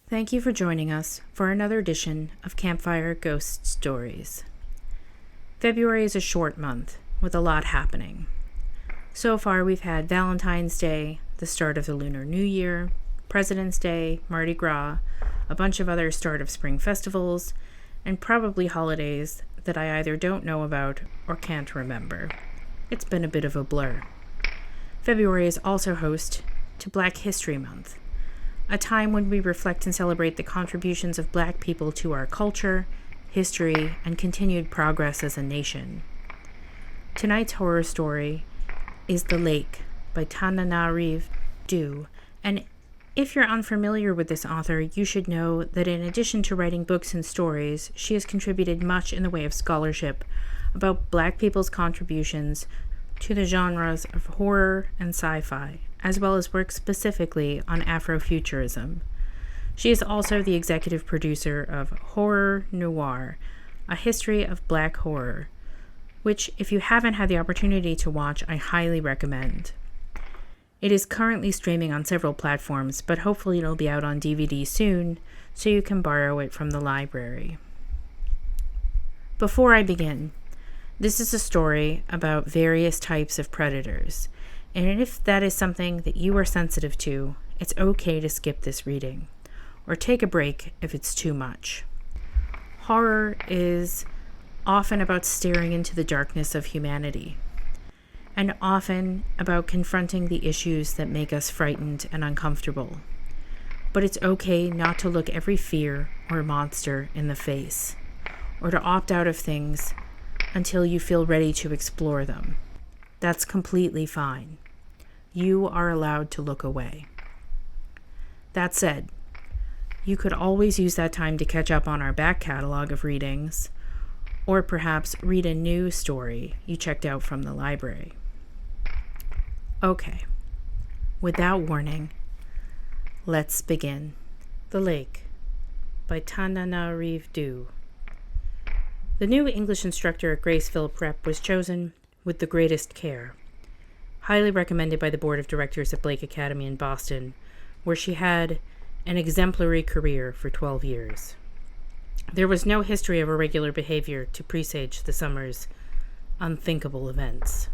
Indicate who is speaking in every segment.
Speaker 1: Thank you for joining us for another edition of Campfire Ghost Stories. February is a short month, with a lot happening. So far, we've had Valentine's Day, the start of the Lunar New Year, President's Day, Mardi Gras, a bunch of other start of spring festivals, and probably holidays that I either don't know about or can't remember. It's been a bit of a blur. February is also host to Black History Month, a time when we reflect and celebrate the contributions of Black people to our culture, history, and continued progress as a nation. Tonight's horror story is The Lake by Tananarive Due, and if you're unfamiliar with this author, you should know that in addition to writing books and stories, she has contributed much in the way of scholarship about Black people's contributions to the genres of horror and sci-fi, as well as work specifically on Afrofuturism. She is also the executive producer of Horror Noire, a history of Black horror, which, if you haven't had the opportunity to watch, I highly recommend. It is currently streaming on several platforms, but hopefully it'll be out on DVD soon, so you can borrow it from the library. Before I begin, this is a story about various types of predators, and if that is something that you are sensitive to, it's okay to skip this reading, or take a break if it's too much. Horror is often about staring into the darkness of humanity, and often about confronting the issues that make us frightened and uncomfortable. But it's okay not to look every fear or monster in the face, or to opt out of things until you feel ready to explore them. That's completely fine. You are allowed to look away. That said, you could always use that time to catch up on our back catalog of readings, or perhaps read a new story you checked out from the library. Okay, without warning, let's begin. The Lake by Tananarive Due. The new English instructor at Graceville Prep was chosen with the greatest care. Highly recommended by the board of directors at Blake Academy in Boston, where she had an exemplary career for 12 years. There was no history of irregular behavior to presage the summer's unthinkable events.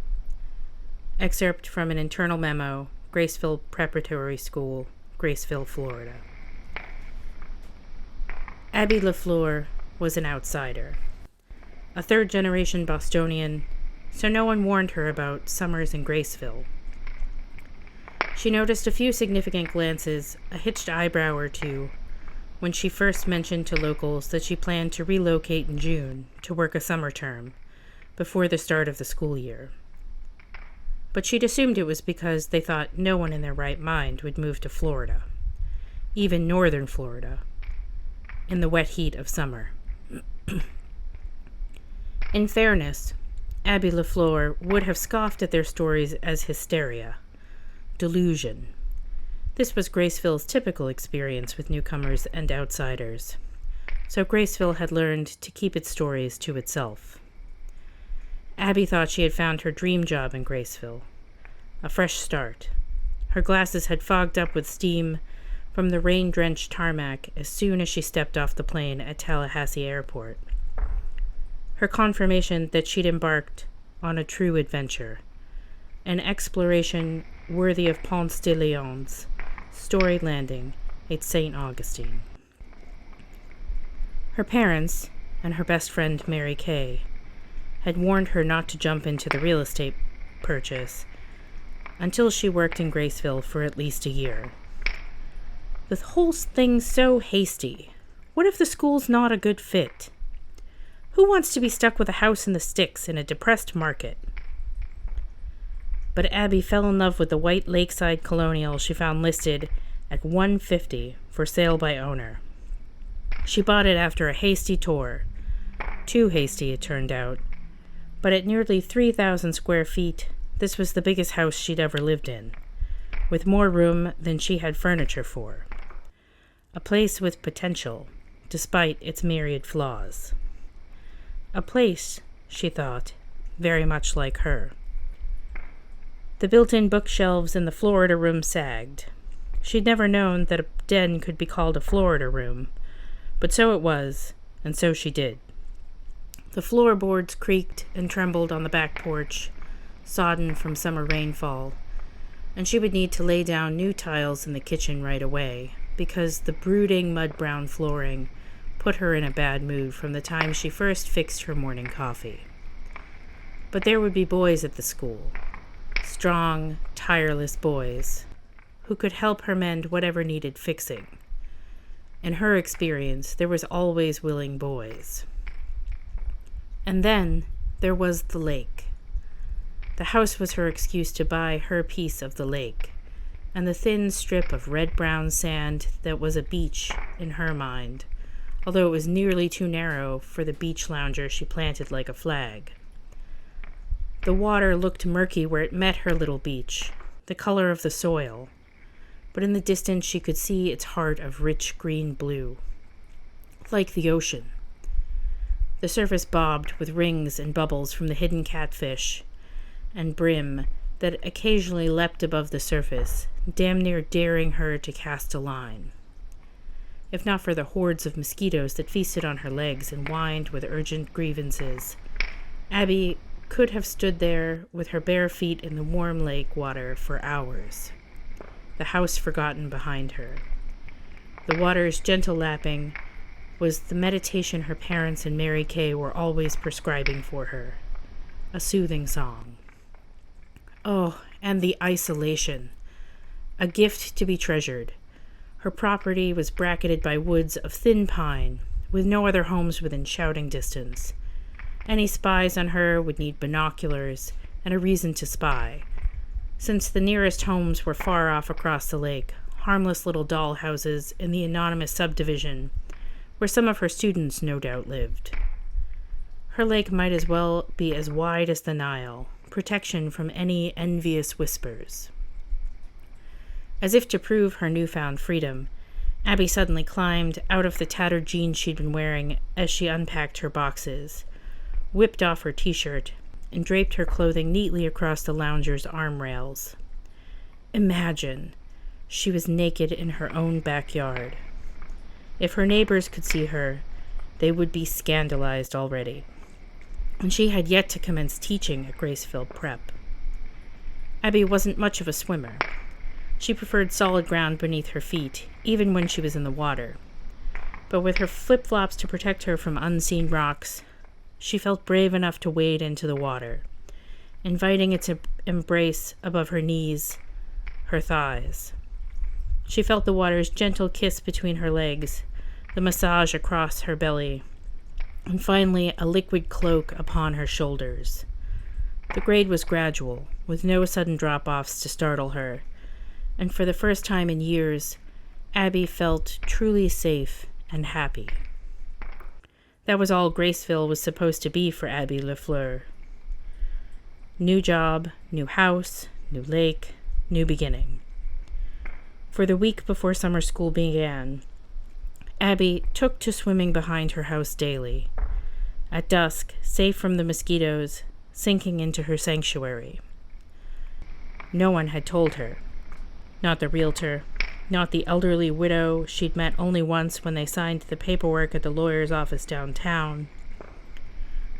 Speaker 1: Excerpt from an internal memo, Graceville Preparatory School, Graceville, Florida. Abby LaFleur was an outsider, a third-generation Bostonian, so no one warned her about summers in Graceville. She noticed a few significant glances, a hitched eyebrow or two, when she first mentioned to locals that she planned to relocate in June to work a summer term before the start of the school year. But she'd assumed it was because they thought no one in their right mind would move to Florida, even northern Florida, in the wet heat of summer. In fairness, Abby LaFleur would have scoffed at their stories as hysteria, delusion. This was Graceville's typical experience with newcomers and outsiders, so Graceville had learned to keep its stories to itself. Abby thought she had found her dream job in Graceville, a fresh start. Her glasses had fogged up with steam from the rain-drenched tarmac as soon as she stepped off the plane at Tallahassee Airport. Her confirmation that she'd embarked on a true adventure, an exploration worthy of Ponce de Leon's story landing at St. Augustine. Her parents, and her best friend Mary Kay, had warned her not to jump into the real estate purchase until she worked in Graceville for at least a year. The whole thing's so hasty. What if the school's not a good fit? Who wants to be stuck with a house in the sticks in a depressed market? But Abby fell in love with the white lakeside colonial she found listed at $150 for sale by owner. She bought it after a hasty tour. Too hasty, it turned out. But at nearly 3,000 square feet, this was the biggest house she'd ever lived in, with more room than she had furniture for. A place with potential, despite its myriad flaws. A place, she thought, very much like her. The built-in bookshelves in the Florida room sagged. She'd never known that a den could be called a Florida room, but so it was, and so she did. The floorboards creaked and trembled on the back porch, sodden from summer rainfall, and she would need to lay down new tiles in the kitchen right away, because the brooding mud-brown flooring put her in a bad mood from the time she first fixed her morning coffee. But there would be boys at the school, strong, tireless boys, who could help her mend whatever needed fixing. In her experience, there was always willing boys. And then there was the lake. The house was her excuse to buy her piece of the lake, and the thin strip of red-brown sand that was a beach in her mind, although it was nearly too narrow for the beach lounger she planted like a flag. The water looked murky where it met her little beach, the color of the soil, but in the distance she could see its heart of rich green blue, like the ocean. The surface bobbed with rings and bubbles from the hidden catfish and brim that occasionally leapt above the surface, damn near daring her to cast a line. If not for the hordes of mosquitoes that feasted on her legs and whined with urgent grievances, Abby could have stood there with her bare feet in the warm lake water for hours, the house forgotten behind her. The water's gentle lapping was the meditation her parents and Mary Kay were always prescribing for her, a soothing song. Oh, and the isolation, a gift to be treasured. Her property was bracketed by woods of thin pine, with no other homes within shouting distance. Any spies on her would need binoculars and a reason to spy, since the nearest homes were far off across the lake, harmless little doll houses in the anonymous subdivision, where some of her students no doubt lived. Her lake might as well be as wide as the Nile, protection from any envious whispers. As if to prove her newfound freedom, Abby suddenly climbed out of the tattered jeans she'd been wearing as she unpacked her boxes, whipped off her t-shirt, and draped her clothing neatly across the lounger's arm rails. Imagine, she was naked in her own backyard. If her neighbors could see her, they would be scandalized already. And she had yet to commence teaching at Graceville Prep. Abby wasn't much of a swimmer. She preferred solid ground beneath her feet, even when she was in the water. But with her flip-flops to protect her from unseen rocks, she felt brave enough to wade into the water, inviting its embrace above her knees, her thighs. She felt the water's gentle kiss between her legs, the massage across her belly, and finally a liquid cloak upon her shoulders. The grade was gradual, with no sudden drop-offs to startle her, and for the first time in years, Abby felt truly safe and happy. That was all Graceville was supposed to be for Abby LaFleur. New job, new house, new lake, new beginning. For the week before summer school began, Abby took to swimming behind her house daily. At dusk, safe from the mosquitoes, sinking into her sanctuary. No one had told her. Not the realtor, not the elderly widow she'd met only once when they signed the paperwork at the lawyer's office downtown.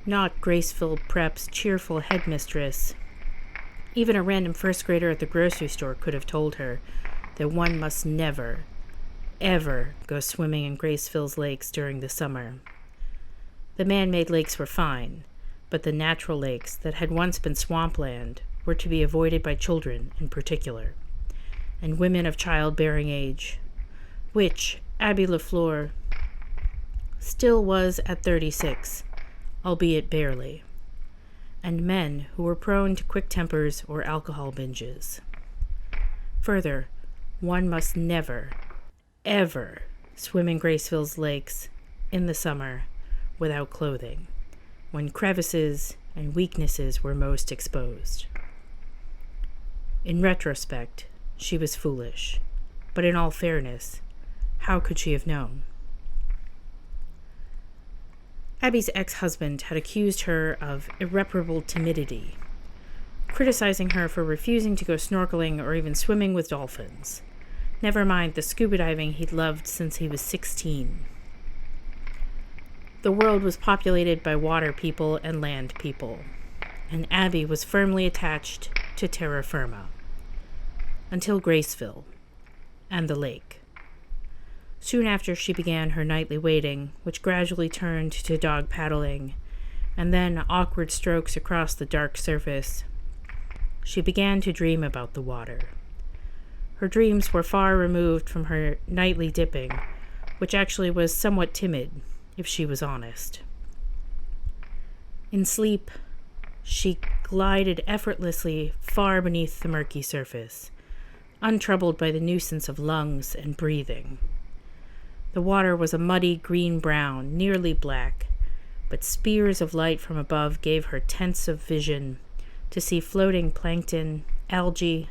Speaker 1: Not Graceville Prep's cheerful headmistress. Even a random first grader at the grocery store could have told her that one must never, ever go swimming in Graceville's lakes during the summer. The man-made lakes were fine, but the natural lakes that had once been swampland were to be avoided by children in particular, and women of childbearing age, which Abby LaFleur still was at 36, albeit barely, and men who were prone to quick tempers or alcohol binges. Further, one must never, ever swim in Graceville's lakes in the summer without clothing, when crevices and weaknesses were most exposed. In retrospect, she was foolish, but in all fairness, how could she have known? Abby's ex-husband had accused her of irreparable timidity, criticizing her for refusing to go snorkeling or even swimming with dolphins, Never mind the scuba diving he'd loved since he was 16. The world was populated by water people and land people, and Abby was firmly attached to terra firma. Until Graceville and the lake. Soon after, she began her nightly wading, which gradually turned to dog paddling, and then awkward strokes across the dark surface. She began to dream about the water. Her dreams were far removed from her nightly dipping, which actually was somewhat timid, if she was honest. In sleep, she glided effortlessly far beneath the murky surface, untroubled by the nuisance of lungs and breathing. The water was a muddy green-brown, nearly black, but spears of light from above gave her tints of vision to see floating plankton, algae,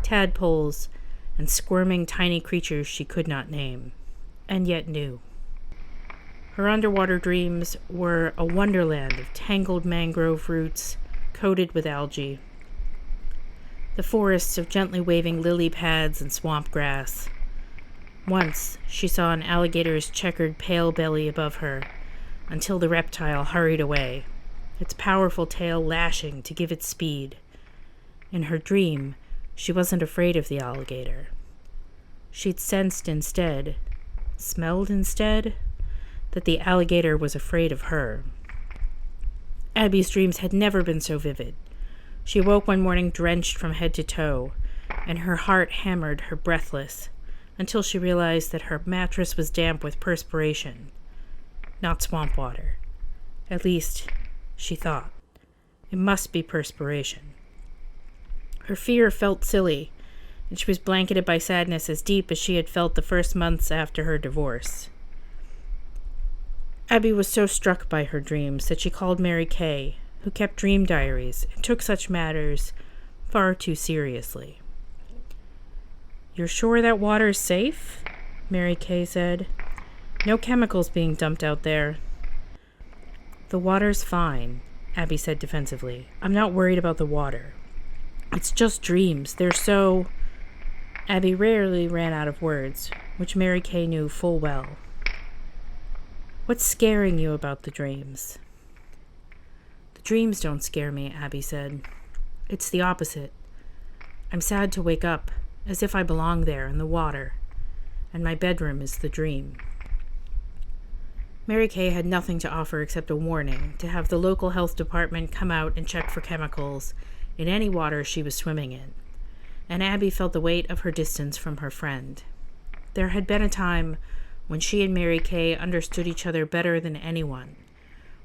Speaker 1: tadpoles, and squirming tiny creatures she could not name, and yet knew. Her underwater dreams were a wonderland of tangled mangrove roots coated with algae, the forests of gently waving lily pads and swamp grass. Once she saw an alligator's checkered pale belly above her, until the reptile hurried away, its powerful tail lashing to give it speed. In her dream, she wasn't afraid of the alligator. She'd smelled instead, that the alligator was afraid of her. Abby's dreams had never been so vivid. She woke one morning drenched from head to toe, and her heart hammered her breathless, until she realized that her mattress was damp with perspiration, not swamp water. At least, she thought. It must be perspiration. Her fear felt silly, and she was blanketed by sadness as deep as she had felt the first months after her divorce. Abby was so struck by her dreams that she called Mary Kay, who kept dream diaries and took such matters far too seriously. "You're sure that water's safe?" Mary Kay said. "No chemicals being dumped out there." "The water's fine," Abby said defensively. "I'm not worried about the water. It's just dreams. They're so..." Abby rarely ran out of words, which Mary Kay knew full well. "What's scaring you about the dreams?" "The dreams don't scare me," Abby said. "It's the opposite. I'm sad to wake up, as if I belong there in the water, and my bedroom is the dream." Mary Kay had nothing to offer except a warning to have the local health department come out and check for chemicals in any water she was swimming in, and Abby felt the weight of her distance from her friend. There had been a time when she and Mary Kay understood each other better than anyone,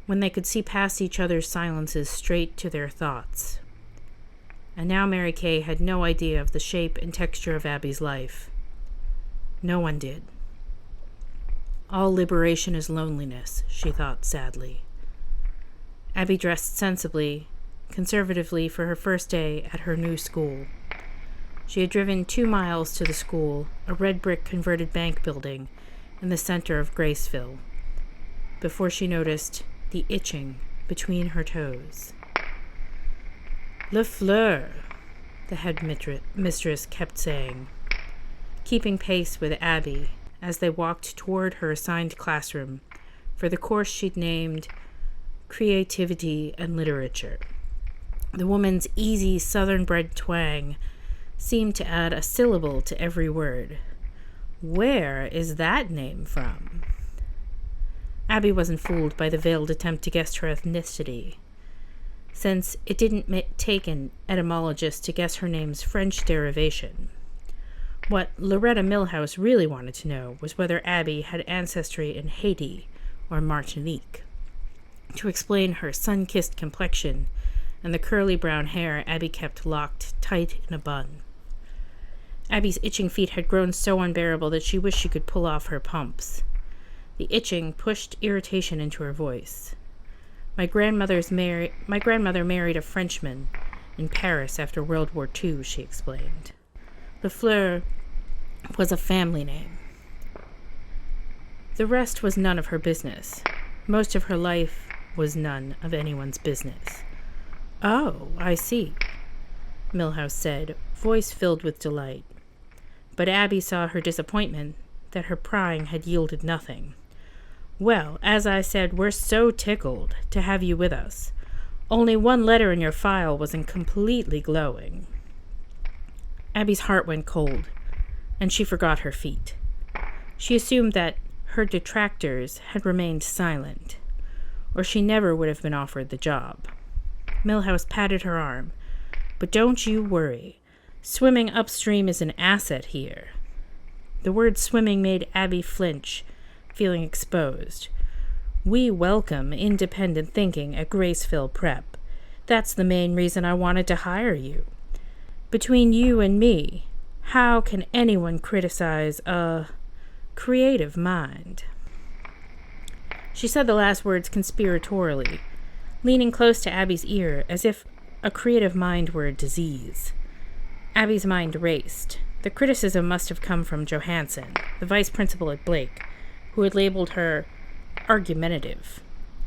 Speaker 1: when they could see past each other's silences straight to their thoughts. And now Mary Kay had no idea of the shape and texture of Abby's life. No one did. All liberation is loneliness, she thought sadly. Abby dressed sensibly, conservatively for her first day at her new school. She had driven 2 miles to the school, a red brick converted bank building in the center of Graceville, before she noticed the itching between her toes. "Le Fleur," the headmistress kept saying, keeping pace with Abby as they walked toward her assigned classroom for the course she'd named Creativity and Literature. The woman's easy southern-bred twang seemed to add a syllable to every word. "Where is that name from?" Abby wasn't fooled by the veiled attempt to guess her ethnicity, since it didn't take an etymologist to guess her name's French derivation. What Loretta Milhouse really wanted to know was whether Abby had ancestry in Haiti or Martinique. To explain her sun-kissed complexion and the curly brown hair Abby kept locked tight in a bun. Abby's itching feet had grown so unbearable that she wished she could pull off her pumps. The itching pushed irritation into her voice. My grandmother married a Frenchman in Paris after World War II, she explained. Le Fleur was a family name. The rest was none of her business. Most of her life was none of anyone's business. "Oh, I see," Milhouse said, voice filled with delight. But Abby saw her disappointment that her prying had yielded nothing. "Well, as I said, we're so tickled to have you with us. Only one letter in your file wasn't completely glowing." Abby's heart went cold, and she forgot her feet. She assumed that her detractors had remained silent, or she never would have been offered the job. Milhouse patted her arm. "But don't you worry. Swimming upstream is an asset here." The word swimming made Abby flinch, feeling exposed. "We welcome independent thinking at Graceville Prep. That's the main reason I wanted to hire you. Between you and me, how can anyone criticize a creative mind?" She said the last words conspiratorially, leaning close to Abby's ear as if a creative mind were a disease. Abby's mind raced. The criticism must have come from Johansson, the vice principal at Blake, who had labeled her argumentative.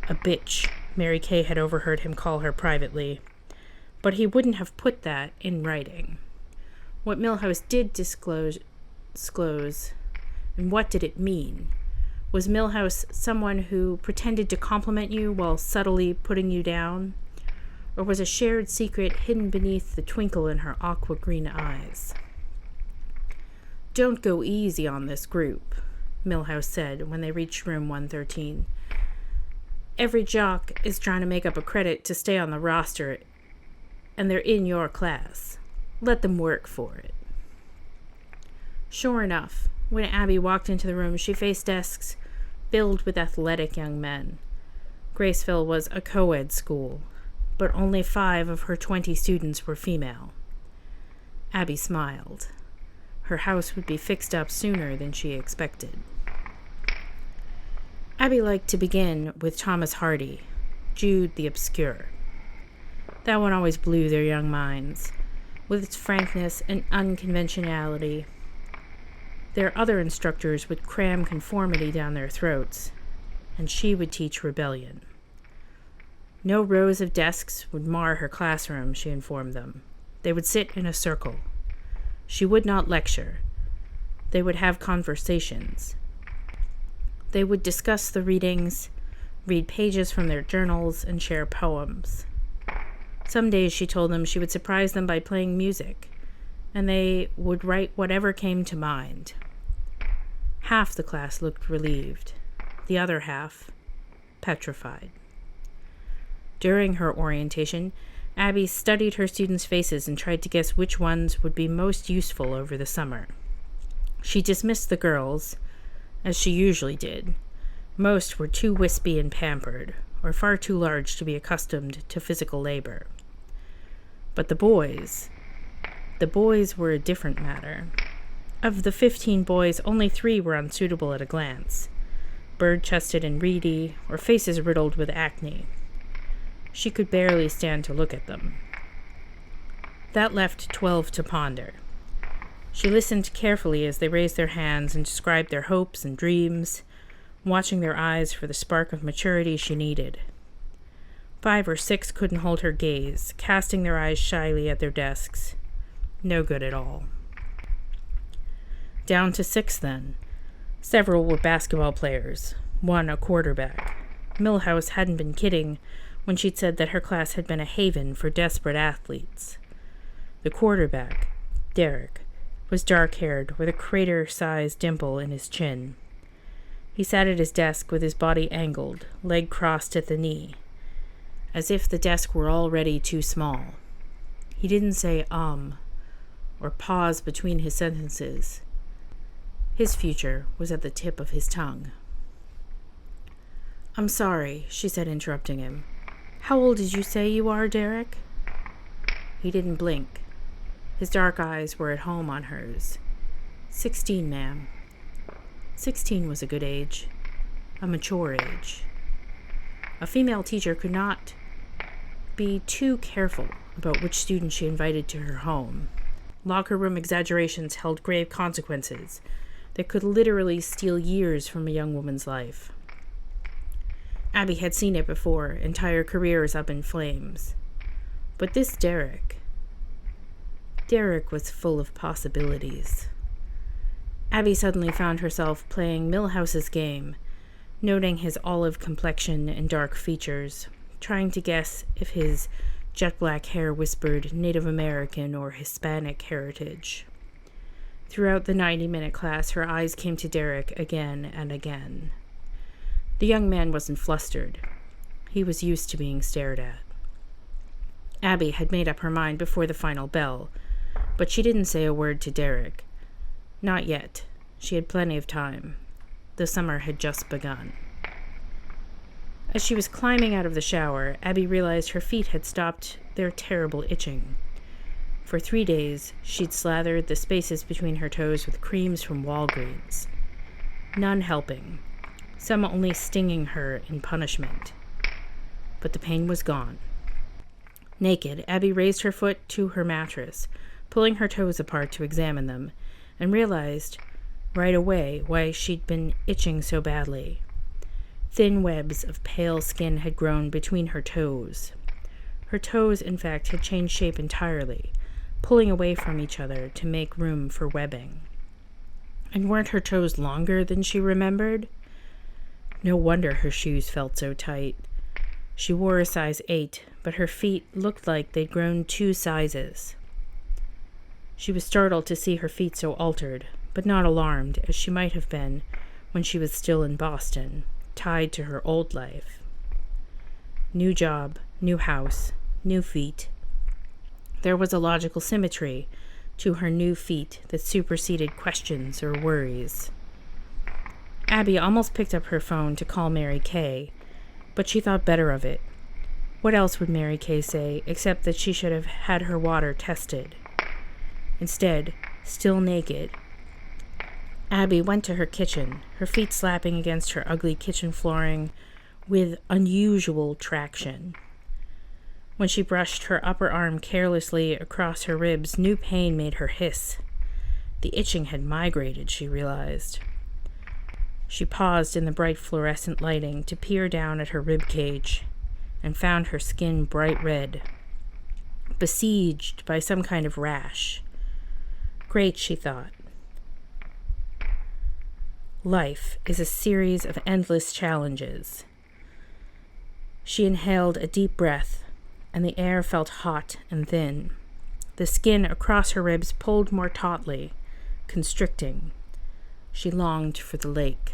Speaker 1: A bitch, Mary Kay had overheard him call her privately. But he wouldn't have put that in writing. What Milhouse did disclose, and what did it mean? Was Milhouse someone who pretended to compliment you while subtly putting you down? Or was a shared secret hidden beneath the twinkle in her aqua green eyes? "Don't go easy on this group," Milhouse said when they reached room 113. "Every jock is trying to make up a credit to stay on the roster, and they're in your class. Let them work for it." Sure enough, when Abby walked into the room, she faced desks filled with athletic young men. Graceville was a co-ed school, but only 5 of her 20 students were female. Abby smiled. Her house would be fixed up sooner than she expected. Abby liked to begin with Thomas Hardy, Jude the Obscure. That one always blew their young minds, with its frankness and unconventionality. Their other instructors would cram conformity down their throats, and she would teach rebellion. No rows of desks would mar her classroom, she informed them. They would sit in a circle. She would not lecture. They would have conversations. They would discuss the readings, read pages from their journals, and share poems. Some days, she told them, she would surprise them by playing music, and they would write whatever came to mind. Half the class looked relieved, the other half petrified. During her orientation, Abby studied her students' faces and tried to guess which ones would be most useful over the summer. She dismissed the girls, as she usually did. Most were too wispy and pampered, or far too large to be accustomed to physical labor. But the boys were a different matter. Of the 15 boys, only 3 were unsuitable at a glance, bird-chested and reedy, or faces riddled with acne. She could barely stand to look at them. That left 12 to ponder. She listened carefully as they raised their hands and described their hopes and dreams, watching their eyes for the spark of maturity she needed. 5 or 6 couldn't hold her gaze, casting their eyes shyly at their desks. No good at all. Down to 6 then. Several were basketball players, one a quarterback. Milhouse hadn't been kidding when she'd said that her class had been a haven for desperate athletes. The quarterback, Derek, was dark-haired with a crater-sized dimple in his chin. He sat at his desk with his body angled, leg crossed at the knee, as if the desk were already too small. He didn't say or pause between his sentences. His future was at the tip of his tongue. "I'm sorry," she said, interrupting him. "How old did you say you are, Derek?" He didn't blink. His dark eyes were at home on hers. 16, ma'am." 16 was a good age. A mature age. A female teacher could not be too careful about which student she invited to her home. Locker room exaggerations held grave consequences that could literally steal years from a young woman's life. Abby had seen it before, entire careers up in flames. But this Derek was full of possibilities. Abby suddenly found herself playing Milhouse's game, noting his olive complexion and dark features, trying to guess if his jet black hair whispered Native American or Hispanic heritage. Throughout the 90-minute class, her eyes came to Derek again and again. The young man wasn't flustered. He was used to being stared at. Abby had made up her mind before the final bell, but she didn't say a word to Derek. Not yet. She had plenty of time. The summer had just begun. As she was climbing out of the shower, Abby realized her feet had stopped their terrible itching. For 3 days, she'd slathered the spaces between her toes with creams from Walgreens. None helping, some only stinging her in punishment. But the pain was gone. Naked, Abby raised her foot to her mattress, pulling her toes apart to examine them, and realized right away why she'd been itching so badly. Thin webs of pale skin had grown between her toes. Her toes, in fact, had changed shape entirely, pulling away from each other to make room for webbing. And weren't her toes longer than she remembered? No wonder her shoes felt so tight. She wore a size 8, but her feet looked like they'd grown 2 sizes. She was startled to see her feet so altered, but not alarmed, as she might have been when she was still in Boston, tied to her old life. New job, new house, new feet. There was a logical symmetry to her new feet that superseded questions or worries. Abby almost picked up her phone to call Mary Kay, but she thought better of it. What else would Mary Kay say except that she should have had her water tested? Instead, still naked, Abby went to her kitchen, her feet slapping against her ugly kitchen flooring with unusual traction. When she brushed her upper arm carelessly across her ribs, new pain made her hiss. The itching had migrated, she realized. She paused in the bright fluorescent lighting to peer down at her rib cage and found her skin bright red, besieged by some kind of rash. Great, she thought. Life is a series of endless challenges. She inhaled a deep breath, and the air felt hot and thin. The skin across her ribs pulled more tautly, constricting. She longed for the lake.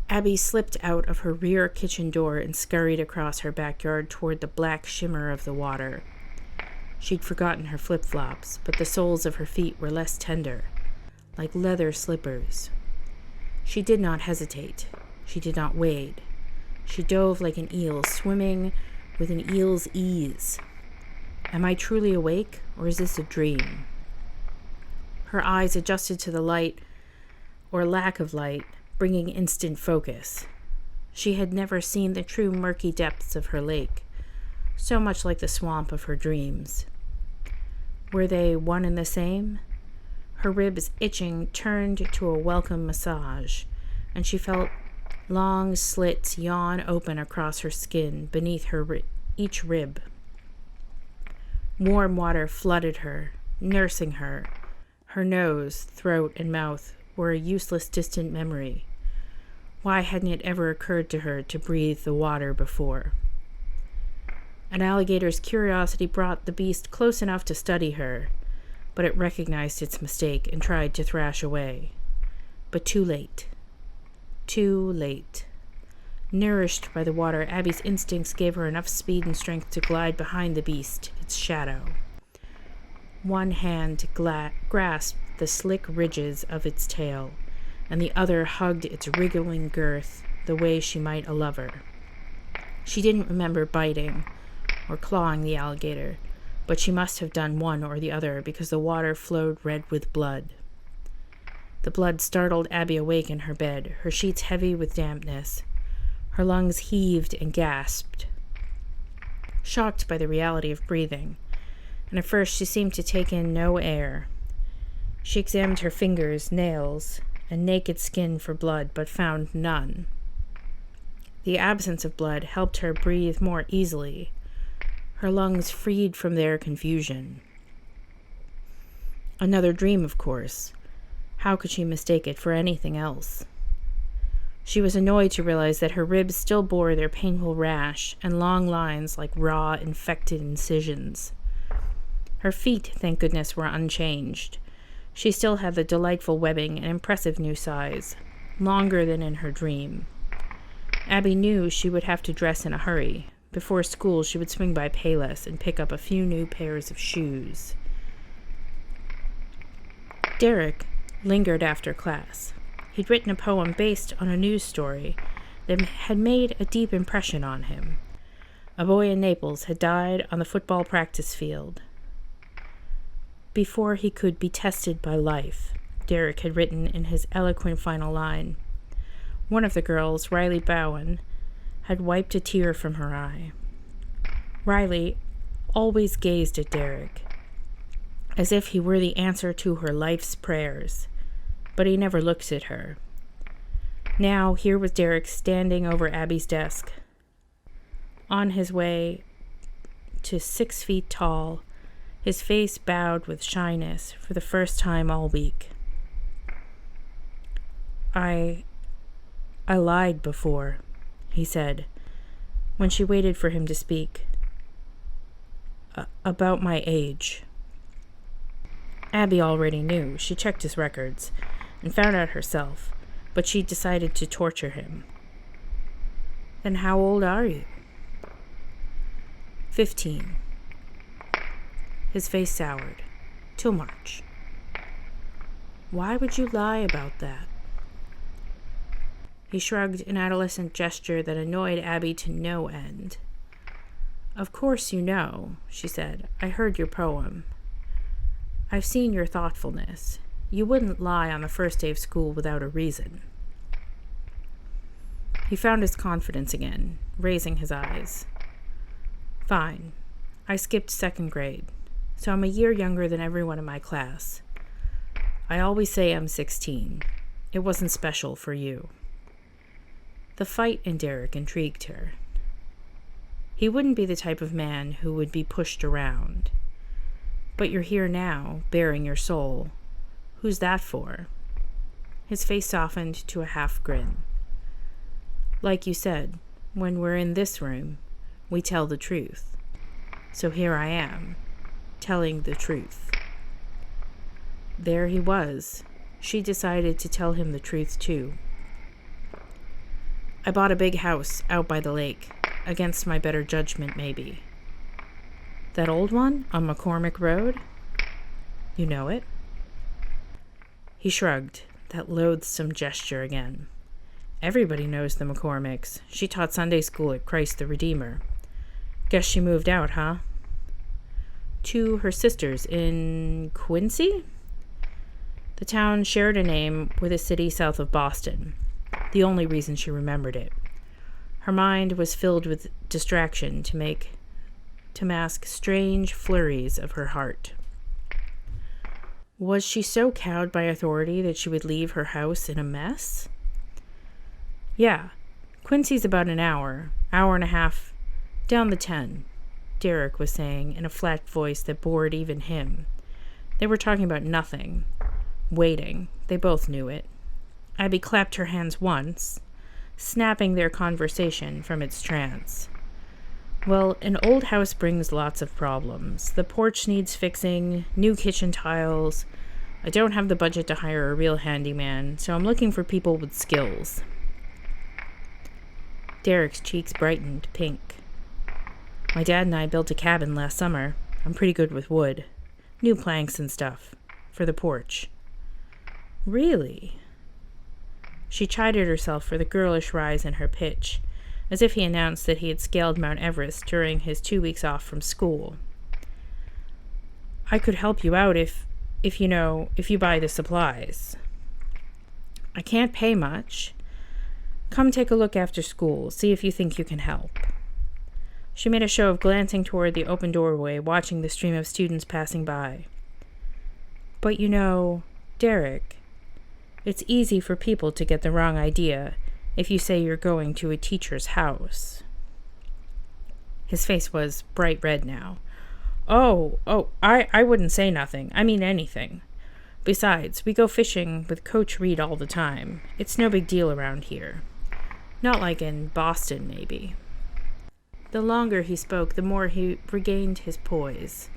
Speaker 1: Abby slipped out of her rear kitchen door and scurried across her backyard toward the black shimmer of the water. She'd forgotten her flip-flops, but the soles of her feet were less tender, like leather slippers. She did not hesitate. She did not wade. She dove like an eel, swimming with an eel's ease. Am I truly awake, or is this a dream? Her eyes adjusted to the light, or lack of light, bringing instant focus. She had never seen the true murky depths of her lake, so much like the swamp of her dreams. Were they one and the same? Her ribs itching turned to a welcome massage, and she felt long slits yawn open across her skin beneath her each rib. Warm water flooded her, nursing her. Her nose, throat, and mouth were a useless distant memory. Why hadn't it ever occurred to her to breathe the water before? An alligator's curiosity brought the beast close enough to study her, but it recognized its mistake and tried to thrash away. But too late. Too late. Nourished by the water, Abby's instincts gave her enough speed and strength to glide behind the beast, its shadow. One hand grasped the slick ridges of its tail, and the other hugged its wriggling girth the way she might a lover. She didn't remember biting or clawing the alligator, but she must have done one or the other because the water flowed red with blood. The blood startled Abby awake in her bed, her sheets heavy with dampness. Her lungs heaved and gasped, shocked by the reality of breathing, and at first she seemed to take in no air. She examined her fingers, nails, and naked skin for blood, but found none. The absence of blood helped her breathe more easily, her lungs freed from their confusion. Another dream, of course. How could she mistake it for anything else? She was annoyed to realize that her ribs still bore their painful rash and long lines like raw, infected incisions. Her feet, thank goodness, were unchanged. She still had the delightful webbing and impressive new size, longer than in her dream. Abby knew she would have to dress in a hurry. Before school, she would swing by Payless and pick up a few new pairs of shoes. Derek lingered after class. He'd written a poem based on a news story that had made a deep impression on him. A boy in Naples had died on the football practice field. Before he could be tested by life, Derek had written in his eloquent final line. One of the girls, Riley Bowen, had wiped a tear from her eye. Riley always gazed at Derek, as if he were the answer to her life's prayers, but he never looked at her. Now, here was Derek standing over Abby's desk, on his way to 6 feet tall, his face bowed with shyness for the first time all week. I lied before, he said, when she waited for him to speak. About my age. Abby already knew. She checked his records and found out herself, but she decided to torture him. Then how old are you? 15. His face soured. Till March. Why would you lie about that? He shrugged an adolescent gesture that annoyed Abby to no end. Of course you know, she said. I heard your poem. I've seen your thoughtfulness. You wouldn't lie on the first day of school without a reason. He found his confidence again, raising his eyes. Fine. I skipped 2nd grade, so I'm a year younger than everyone in my class. I always say I'm 16. It wasn't special for you. The fight in Derek intrigued her. He wouldn't be the type of man who would be pushed around. But you're here now, bearing your soul. Who's that for? His face softened to a half grin. Like you said, when we're in this room, we tell the truth. So here I am, telling the truth. There he was. She decided to tell him the truth, too. I bought a big house out by the lake, against my better judgment, maybe. That old one on McCormick Road? You know it? He shrugged, that loathsome gesture again. Everybody knows the McCormicks. She taught Sunday school at Christ the Redeemer. Guess she moved out, huh? To her sisters in Quincy? The town shared a name with a city south of Boston, the only reason she remembered it. Her mind was filled with distraction to mask strange flurries of her heart. Was she so cowed by authority that she would leave her house in a mess? Yeah, Quincy's about an hour and a half down the 10, Derek was saying in a flat voice that bored even him. They were talking about nothing. Waiting. They both knew it. Abby clapped her hands once, snapping their conversation from its trance. Well, an old house brings lots of problems. The porch needs fixing, new kitchen tiles. I don't have the budget to hire a real handyman, so I'm looking for people with skills. Derek's cheeks brightened pink. My dad and I built a cabin last summer. I'm pretty good with wood. New planks and stuff. For the porch. Really? She chided herself for the girlish rise in her pitch, as if he announced that he had scaled Mount Everest during his 2 weeks off from school. I could help you out if you buy the supplies. I can't pay much. Come take a look after school, see if you think you can help. She made a show of glancing toward the open doorway, watching the stream of students passing by. But Derek, it's easy for people to get the wrong idea if you say you're going to a teacher's house. His face was bright red now. I wouldn't say nothing. I mean anything. Besides, we go fishing with Coach Reed all the time. It's no big deal around here. Not like in Boston, maybe." The longer he spoke, the more he regained his poise.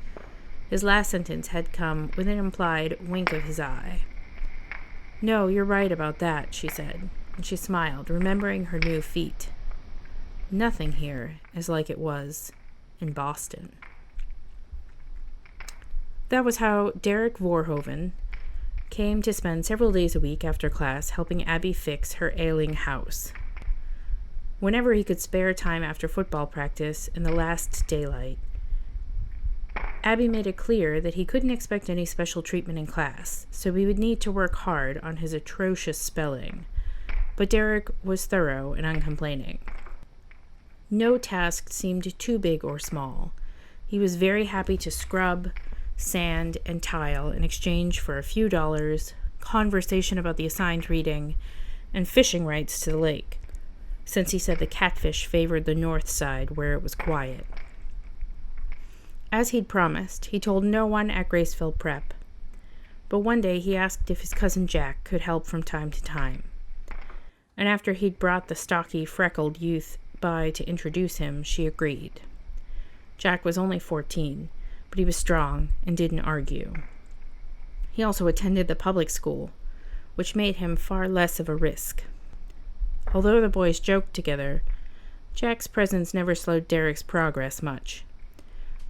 Speaker 1: His last sentence had come with an implied wink of his eye. "No, you're right about that," she said, and she smiled, remembering her new feat. "Nothing here is like it was in Boston." That was how Derek Vorhoven came to spend several days a week after class helping Abby fix her ailing house. Whenever he could spare time after football practice in the last daylight, Abby made it clear that he couldn't expect any special treatment in class, so he would need to work hard on his atrocious spelling. But Derek was thorough and uncomplaining. No task seemed too big or small. He was very happy to scrub, sand, and tile in exchange for a few dollars, conversation about the assigned reading, and fishing rights to the lake, since he said the catfish favored the north side where it was quiet. As he'd promised, he told no one at Graceville Prep. But one day he asked if his cousin Jack could help from time to time. And after he'd brought the stocky, freckled youth by to introduce him, she agreed. Jack was only 14, but he was strong and didn't argue. He also attended the public school, which made him far less of a risk. Although the boys joked together, Jack's presence never slowed Derek's progress much.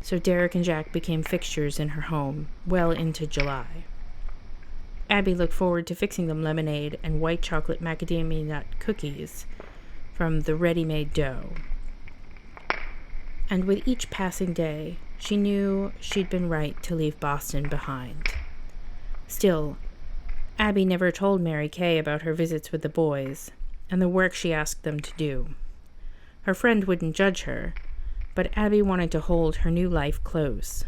Speaker 1: So Derek and Jack became fixtures in her home well into July. Abby looked forward to fixing them lemonade and white chocolate macadamia nut cookies from the ready-made dough. And with each passing day, she knew she'd been right to leave Boston behind. Still, Abby never told Mary Kay about her visits with the boys and the work she asked them to do. Her friend wouldn't judge her, but Abby wanted to hold her new life close.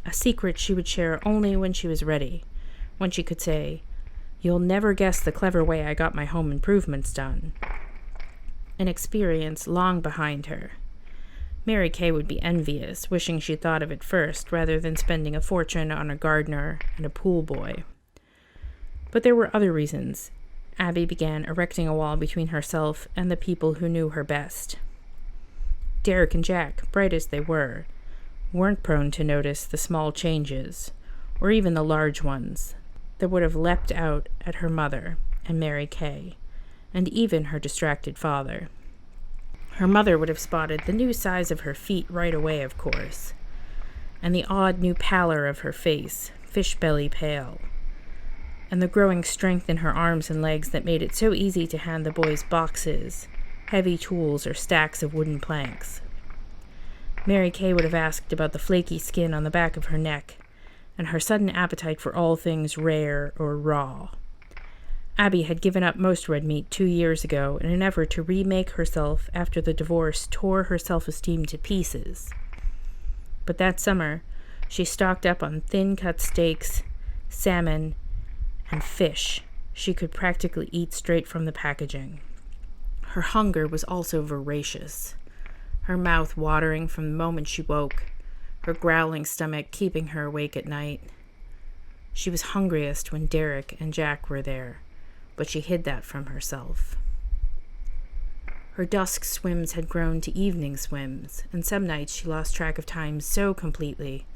Speaker 1: A secret she would share only when she was ready, when she could say, "You'll never guess the clever way I got my home improvements done." An experience long behind her. Mary Kay would be envious, wishing she'd thought of it first, rather than spending a fortune on a gardener and a pool boy. But there were other reasons. Abby began erecting a wall between herself and the people who knew her best. Derek and Jack, bright as they were, weren't prone to notice the small changes, or even the large ones, that would have leapt out at her mother and Mary Kay, and even her distracted father. Her mother would have spotted the new size of her feet right away, of course, and the odd new pallor of her face, fish belly pale, and the growing strength in her arms and legs that made it so easy to hand the boys boxes, heavy tools, or stacks of wooden planks. Mary Kay would have asked about the flaky skin on the back of her neck, and her sudden appetite for all things rare or raw. Abby had given up most red meat 2 years ago in an effort to remake herself after the divorce tore her self-esteem to pieces. But that summer, she stocked up on thin-cut steaks, salmon, and fish she could practically eat straight from the packaging. Her hunger was also voracious, her mouth watering from the moment she woke, her growling stomach keeping her awake at night. She was hungriest when Derek and Jack were there, but she hid that from herself. Her dusk swims had grown to evening swims, and some nights she lost track of time so completely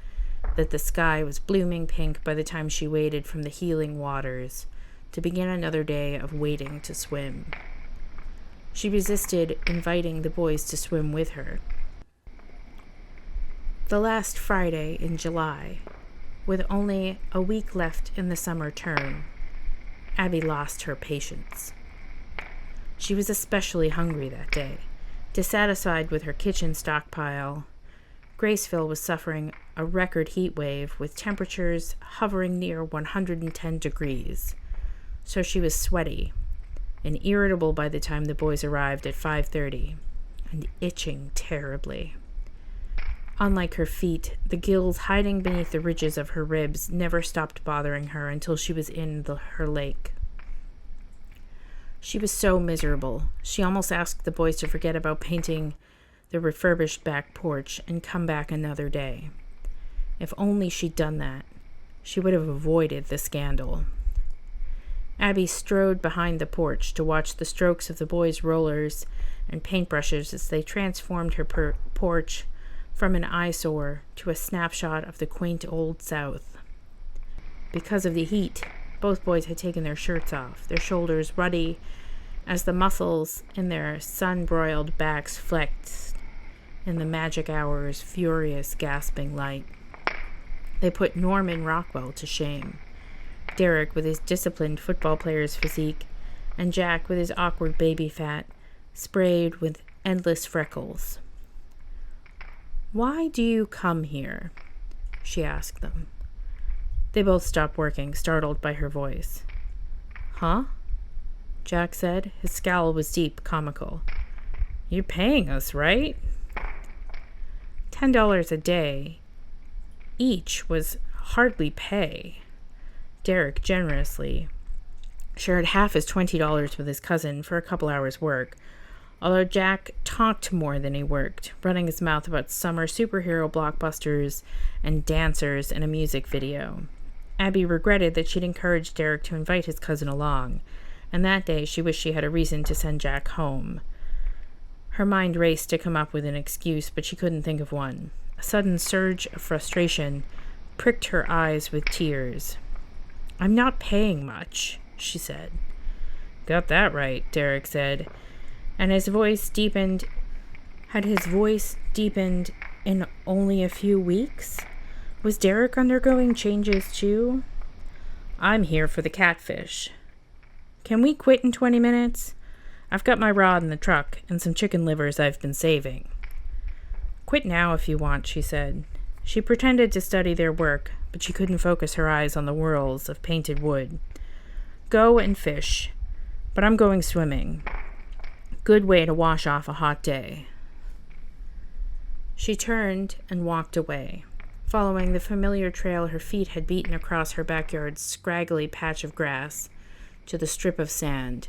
Speaker 1: that the sky was blooming pink by the time she waded from the healing waters to begin another day of waiting to swim. She resisted inviting the boys to swim with her. The last Friday in July, with only a week left in the summer term, Abby lost her patience. She was especially hungry that day. Dissatisfied with her kitchen stockpile, Graceville was suffering a record heat wave with temperatures hovering near 110 degrees, so she was sweaty and irritable by the time the boys arrived at 5:30, and itching terribly. Unlike her feet, the gills hiding beneath the ridges of her ribs never stopped bothering her until she was in her lake. She was so miserable, she almost asked the boys to forget about painting the refurbished back porch and come back another day. If only she'd done that, she would have avoided the scandal. Abby strode behind the porch to watch the strokes of the boys' rollers and paintbrushes as they transformed her porch from an eyesore to a snapshot of the quaint old South. Because of the heat, both boys had taken their shirts off, their shoulders ruddy as the muscles in their sun-broiled backs flexed in the magic hour's furious, gasping light. They put Norman Rockwell to shame. Derek with his disciplined football player's physique, and Jack with his awkward baby fat, sprayed with endless freckles. "Why do you come here?" she asked them. They both stopped working, startled by her voice. "Huh?" Jack said. His scowl was deep, comical. "You're paying us, right?" $10 a day each was hardly pay. Derek generously shared half his $20 with his cousin for a couple hours' work, although Jack talked more than he worked, running his mouth about summer superhero blockbusters and dancers in a music video. Abby regretted that she'd encouraged Derek to invite his cousin along, and that day she wished she had a reason to send Jack home. Her mind raced to come up with an excuse, but she couldn't think of one. A sudden surge of frustration pricked her eyes with tears. "I'm not paying much," she said. "Got that right," Derek said, and his voice deepened. Had his voice deepened in only a few weeks? Was Derek undergoing changes too? "I'm here for the catfish." "Can we quit in 20 minutes? I've got my rod in the truck and some chicken livers I've been saving." "Quit now if you want," she said. She pretended to study their work, but she couldn't focus her eyes on the whirls of painted wood. "Go and fish, but I'm going swimming. Good way to wash off a hot day." She turned and walked away, following the familiar trail her feet had beaten across her backyard's scraggly patch of grass to the strip of sand.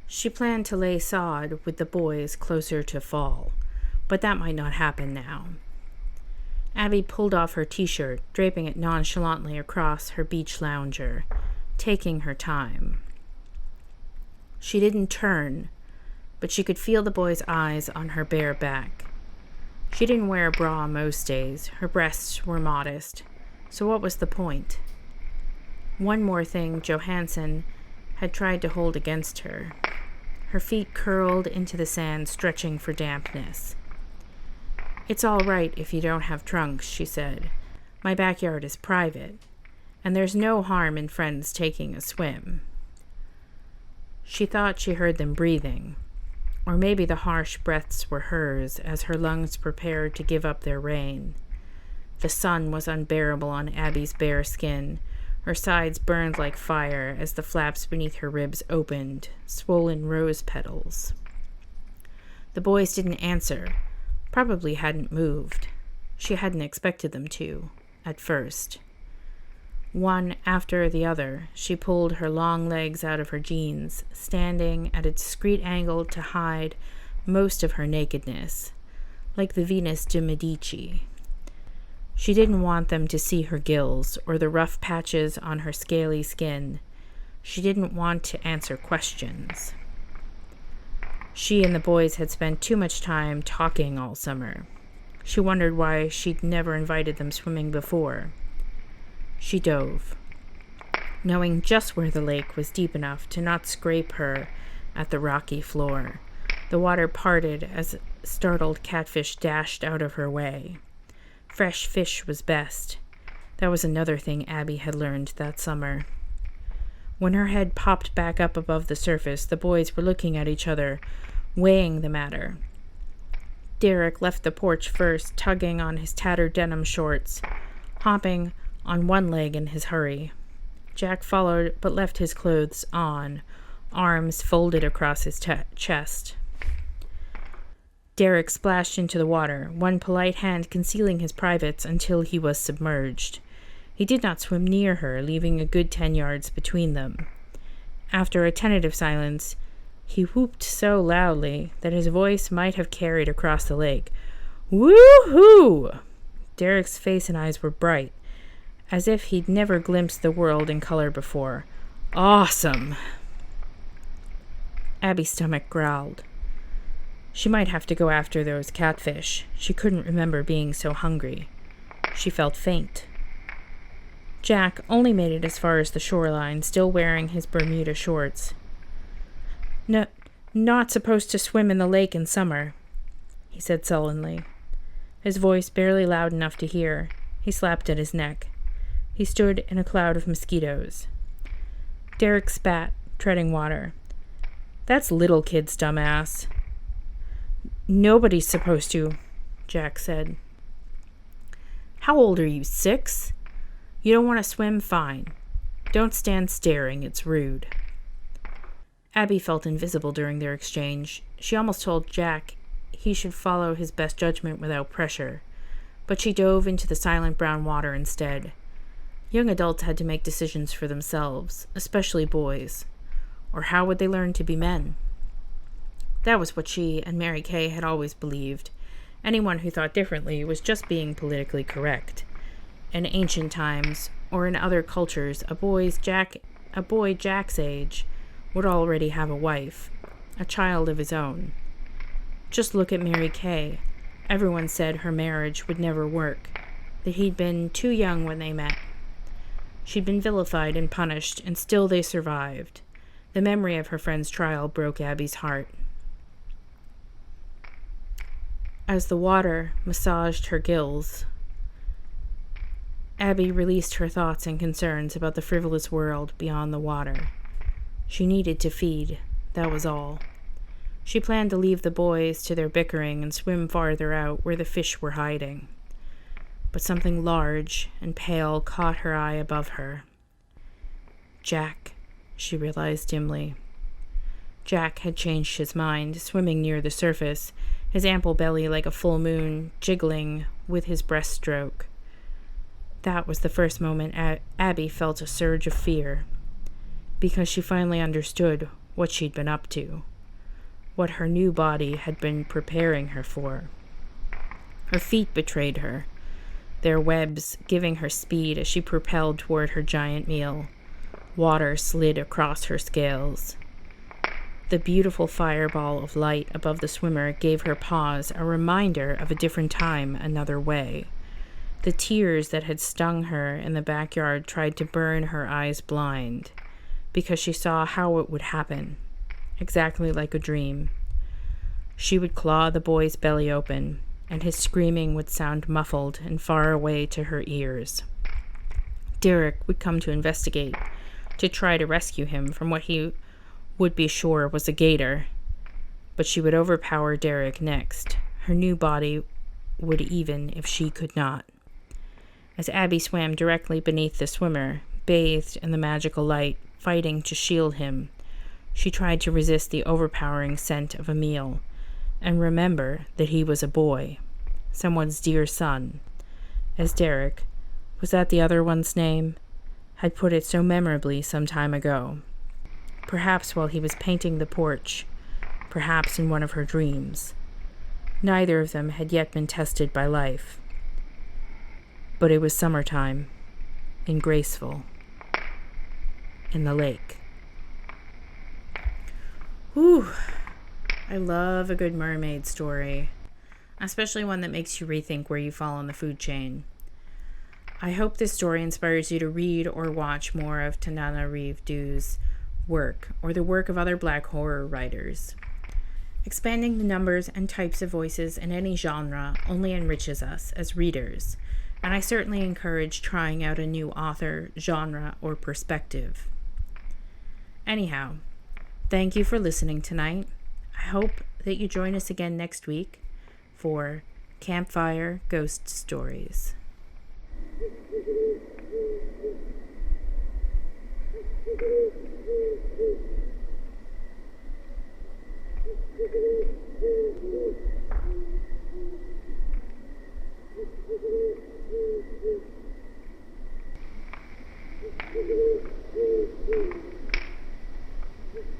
Speaker 1: She planned to lay sod with the boys closer to fall, but that might not happen now. Abby pulled off her t-shirt, draping it nonchalantly across her beach lounger, taking her time. She didn't turn, but she could feel the boy's eyes on her bare back. She didn't wear a bra most days. Her breasts were modest. So what was the point? One more thing Johansson had tried to hold against her. Her feet curled into the sand, stretching for dampness. "It's all right if you don't have trunks," she said. "My backyard is private, and there's no harm in friends taking a swim." She thought she heard them breathing, or maybe the harsh breaths were hers as her lungs prepared to give up their reign. The sun was unbearable on Abby's bare skin. Her sides burned like fire as the flaps beneath her ribs opened, swollen rose petals. The boys didn't answer, probably hadn't moved. She hadn't expected them to, at first. One after the other, she pulled her long legs out of her jeans, standing at a discreet angle to hide most of her nakedness, like the Venus de Medici. She didn't want them to see her gills or the rough patches on her scaly skin. She didn't want to answer questions. She and the boys had spent too much time talking all summer. She wondered why she'd never invited them swimming before. She dove, knowing just where the lake was deep enough to not scrape her at the rocky floor. The water parted as startled catfish dashed out of her way. Fresh fish was best. That was another thing Abby had learned that summer. When her head popped back up above the surface, the boys were looking at each other, weighing the matter. Derek left the porch first, tugging on his tattered denim shorts, hopping on one leg in his hurry. Jack followed, but left his clothes on, arms folded across his chest. Derek splashed into the water, one polite hand concealing his privates until he was submerged. He did not swim near her, leaving a good 10 yards between them. After a tentative silence, he whooped so loudly that his voice might have carried across the lake. "Woo-hoo!" Derek's face and eyes were bright. as if he'd never glimpsed the world in color before. Awesome! Abby's stomach growled. She might have to go after those catfish. She couldn't remember being so hungry. She felt faint. Jack only made it as far as the shoreline, still wearing his Bermuda shorts. Not supposed to swim in the lake in summer, he said sullenly. His voice barely loud enough to hear. He slapped at his neck. He stood in a cloud of mosquitoes. Derek spat, treading water. That's little kid's dumbass. Nobody's supposed to, Jack said. How old are you, 6? You don't want to swim? Fine. Don't stand staring, it's rude. Abby felt invisible during their exchange. She almost told Jack he should follow his best judgment without pressure, but she dove into the silent brown water instead. Young adults had to make decisions for themselves, especially boys. Or how would they learn to be men? That was what she and Mary Kay had always believed. Anyone who thought differently was just being politically correct. In ancient times, or in other cultures, a boy Jack's age would already have a wife, a child of his own. Just look at Mary Kay. Everyone said her marriage would never work, that he'd been too young when they met. She'd been vilified and punished, and still they survived. The memory of her friend's trial broke Abby's heart. As the water massaged her gills, Abby released her thoughts and concerns about the frivolous world beyond the water. She needed to feed, that was all. She planned to leave the boys to their bickering and swim farther out where the fish were hiding. But something large and pale caught her eye above her. Jack, she realized dimly. Jack had changed his mind, swimming near the surface, his ample belly like a full moon, jiggling with his breaststroke. That was the first moment Abby felt a surge of fear, because she finally understood what she'd been up to, what her new body had been preparing her for. Her feet betrayed her, their webs giving her speed as she propelled toward her giant meal. Water slid across her scales. The beautiful fireball of light above the swimmer gave her pause, a reminder of a different time, another way. The tears that had stung her in the backyard tried to burn her eyes blind, because she saw how it would happen, exactly like a dream. She would claw the boy's belly open, and his screaming would sound muffled and far away to her ears. Derek would come to investigate, to try to rescue him from what he would be sure was a gator, but she would overpower Derek next. Her new body would even if she could not. As Abby swam directly beneath the swimmer, bathed in the magical light, fighting to shield him, she tried to resist the overpowering scent of a meal, and remember that he was a boy, someone's dear son, as Derek, was that the other one's name, had put it so memorably some time ago. Perhaps while he was painting the porch, perhaps in one of her dreams. Neither of them had yet been tested by life. But it was summertime, in Graceful, in the lake. Whew. I love a good mermaid story, especially one that makes you rethink where you fall on the food chain. I hope this story inspires you to read or watch more of Tananarive Due's work, or the work of other Black horror writers. Expanding the numbers and types of voices in any genre only enriches us as readers, and I certainly encourage trying out a new author, genre, or perspective. Anyhow, thank you for listening tonight. I hope that you join us again next week for Campfire Ghost Stories.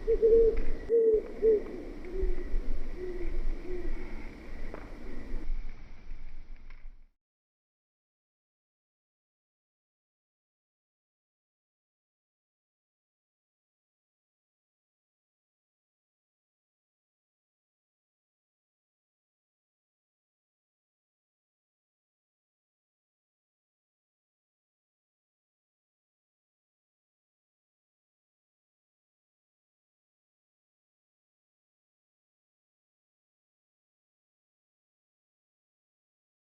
Speaker 1: Thank you.